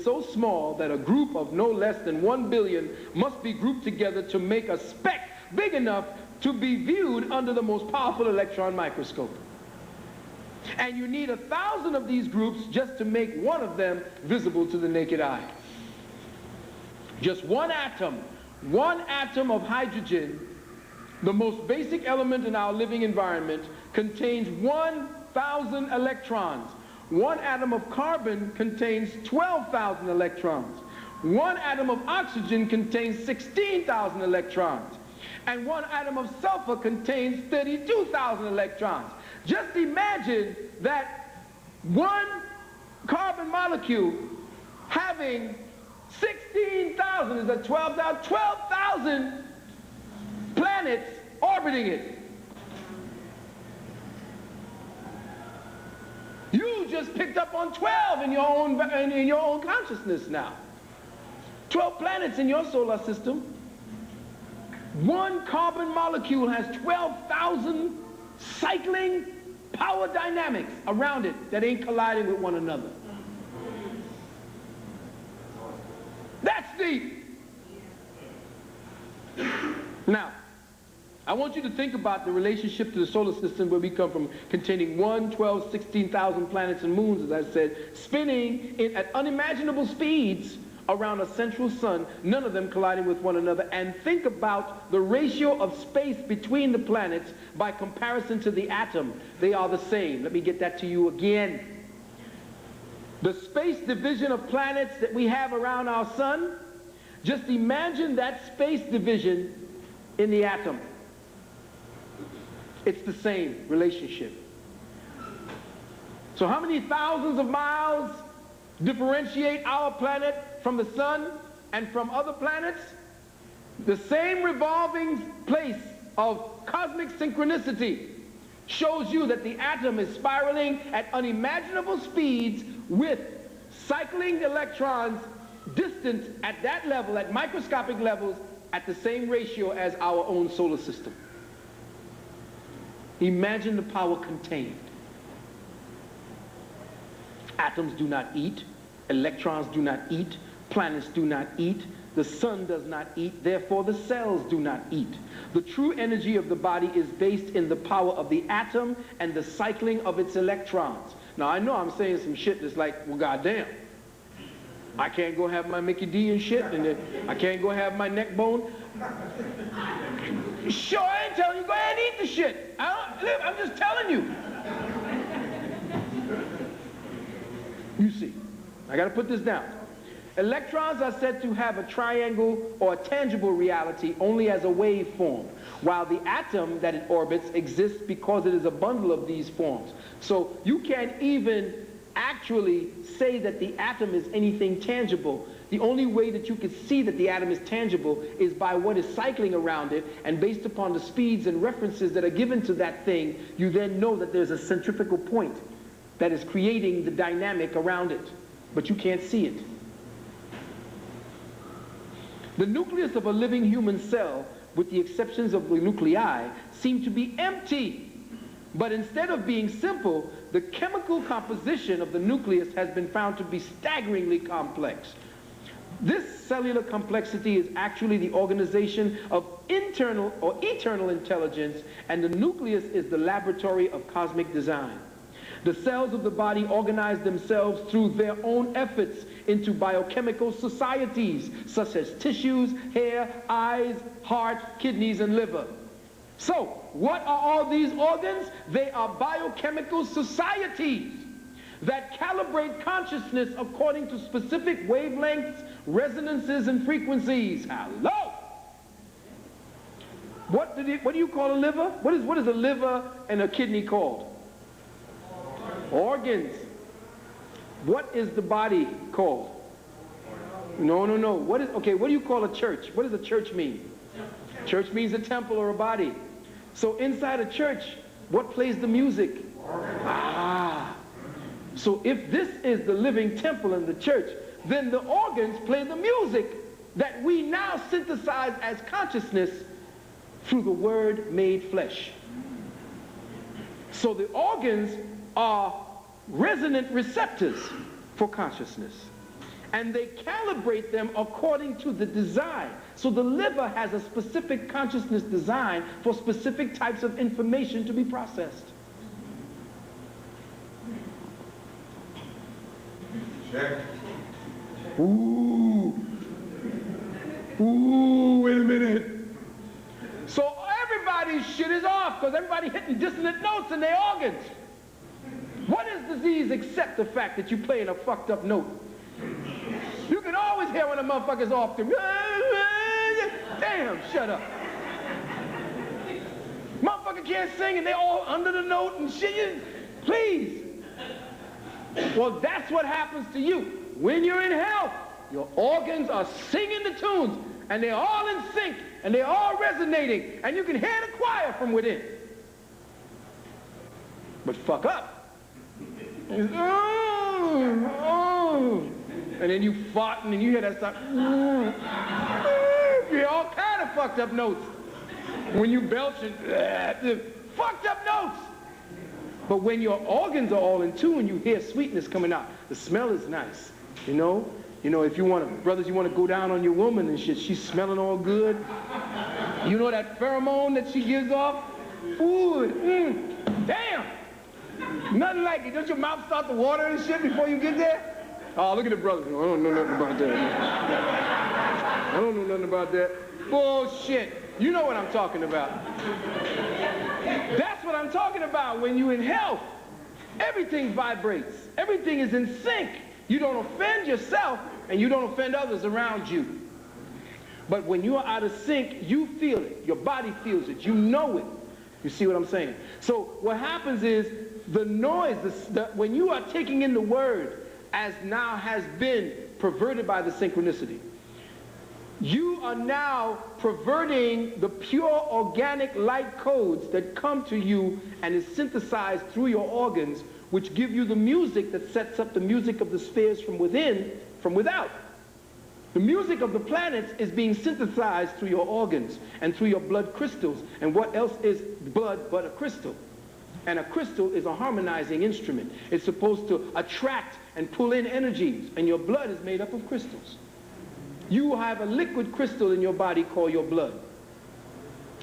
so small that a group of no less than 1 billion must be grouped together to make a speck big enough to be viewed under the most powerful electron microscope. And you need 1,000 of these groups just to make one of them visible to the naked eye. Just one atom of hydrogen, the most basic element in our living environment, contains 1,000 electrons. One atom of carbon contains 12,000 electrons. One atom of oxygen contains 16,000 electrons. And one atom of sulfur contains 32,000 electrons. Just imagine that one carbon molecule having 16,000, is that 12,000? 12,000 planets orbiting it. You just picked up on 12 in your own consciousness now. 12 planets in your solar system. One carbon molecule has 12,000 cycling power dynamics around it that ain't colliding with one another. That's deep. Now, I want you to think about the relationship to the solar system where we come from, containing 1, 12, 16,000 planets and moons, as I said, spinning at unimaginable speeds around a central sun, none of them colliding with one another. And think about the ratio of space between the planets by comparison to the atom. They are the same. Let me get that to you again. The space division of planets that we have around our sun, just imagine that space division in the atom. It's the same relationship. So how many thousands of miles differentiate our planet from the sun and from other planets? The same revolving place of cosmic synchronicity shows you that the atom is spiraling at unimaginable speeds with cycling electrons distant at that level, at microscopic levels, at the same ratio as our own solar system. Imagine the power contained. Atoms do not eat, electrons do not eat, planets do not eat, the sun does not eat, therefore the cells do not eat. The true energy of the body is based in the power of the atom and the cycling of its electrons. Now I know I'm saying some shit that's like, well, goddamn, I can't go have my Mickey D and shit, and I can't go have my neck bone. Sure, I ain't telling you, go ahead and eat the shit. I'm just telling you. You see, I gotta put this down. Electrons are said to have a triangle or a tangible reality only as a wave form, while the atom that it orbits exists because it is a bundle of these forms. So you can't even actually say that the atom is anything tangible. The only way that you can see that the atom is tangible is by what is cycling around it, and based upon the speeds and references that are given to that thing, you then know that there's a centrifugal point that is creating the dynamic around it, but you can't see it. The nucleus of a living human cell, with the exceptions of the nuclei, seem to be empty. But instead of being simple, the chemical composition of the nucleus has been found to be staggeringly complex. This cellular complexity is actually the organization of internal or eternal intelligence, and the nucleus is the laboratory of cosmic design. The cells of the body organize themselves through their own efforts into biochemical societies, such as tissues, hair, eyes, heart, kidneys, and liver. So, what are all these organs? They are biochemical societies that calibrate consciousness according to specific wavelengths, resonances, and frequencies. Hello! What do you call a liver? What is a liver and a kidney called? Organs. What is the body called? No. What do you call a church? What does a church mean? Church means a temple or a body. So inside a church, what plays the music? Ah. So if this is the living temple in the church, then the organs play the music that we now synthesize as consciousness through the Word made flesh. So the organs are resonant receptors for consciousness. and they calibrate them according to the design. So the liver has a specific consciousness design for specific types of information to be processed. Check. Ooh, wait a minute. So everybody's shit is off because everybody hitting dissonant notes in their organs. What is disease except the fact that you playing a fucked up note? You can always hear when a motherfucker's off the... Damn, shut up. Motherfucker can't sing and they all under the note and shit. Please. Well, that's what happens to you. When you're in health, your organs are singing the tunes and they're all in sync and they're all resonating and you can hear the choir from within. But fuck up. And then you farting and you hear that stuff. You hear all kind of fucked up notes. When you belch and fucked up notes. But when your organs are all in tune, you hear sweetness coming out. The smell is nice, you know? You know, if you want to, brothers, you want to go down on your woman and shit, she's smelling all good. You know that pheromone that she gives off? Food, damn. Nothing like it. Don't your mouth start to water and shit before you get there? Oh, look at the brothers. I don't know nothing about that. I don't know nothing about that. Bullshit. You know what I'm talking about. That's what I'm talking about. When you're in health, everything vibrates. Everything is in sync. You don't offend yourself and you don't offend others around you. But when you are out of sync, you feel it. Your body feels it. You know it. You see what I'm saying? So what happens is the noise, when you are taking in the word as now has been perverted by the synchronicity, you are now perverting the pure organic light codes that come to you and is synthesized through your organs, which give you the music that sets up the music of the spheres from within, from without. The music of the planets is being synthesized through your organs and through your blood crystals. And what else is blood but a crystal? And a crystal is a harmonizing instrument. It's supposed to attract and pull in energies, and your blood is made up of crystals. You have a liquid crystal in your body called your blood.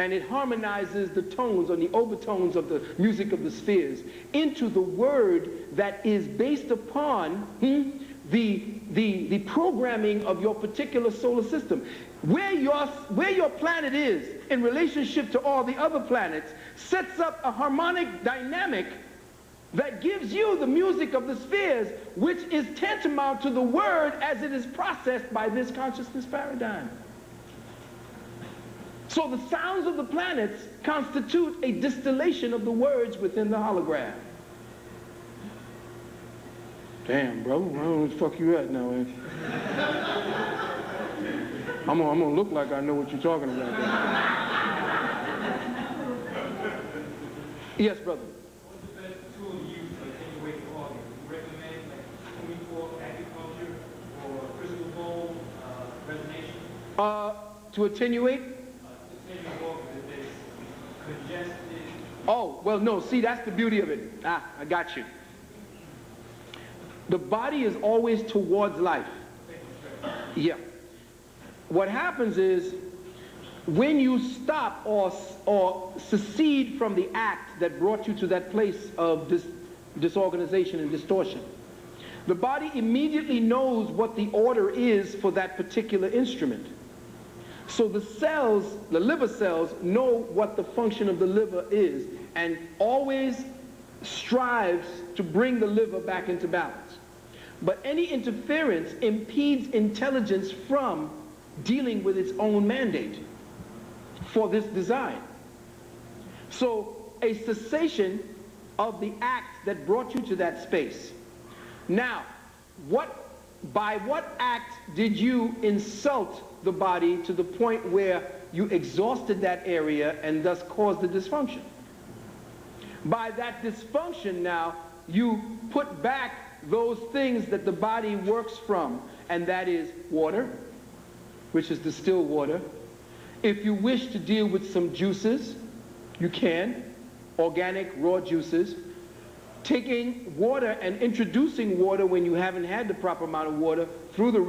And it harmonizes the tones or the overtones of the music of the spheres into the word that is based upon the programming of your particular solar system. Where your planet is in relationship to all the other planets sets up a harmonic dynamic that gives you the music of the spheres, which is tantamount to the word as it is processed by this consciousness paradigm. So the sounds of the planets constitute a distillation of the words within the hologram. Damn, bro, I don't know where the fuck you at now, man. I'm gonna look like I know what you're talking about. Yes, brother. What's the best tool to use to attenuate the organ? Do you recommend like chemical acupuncture or crystal bowl resonation? To attenuate? Attenuate organ if it's congested. Oh, well, no, see, that's the beauty of it. I got you. The body is always towards life. Yeah. What happens is, when you stop or secede from the act that brought you to that place of disorganization and distortion, the body immediately knows what the order is for that particular instrument. So the cells, the liver cells, know what the function of the liver is and always strives to bring the liver back into balance. But any interference impedes intelligence from dealing with its own mandate for this design. So a cessation of the act that brought you to that space. Now, by what act did you insult the body to the point where you exhausted that area and thus caused the dysfunction? By that dysfunction now, you put back those things that the body works from, and that is water, which is distilled water. If you wish to deal with some juices, you can, organic raw juices. Taking water and introducing water when you haven't had the proper amount of water through the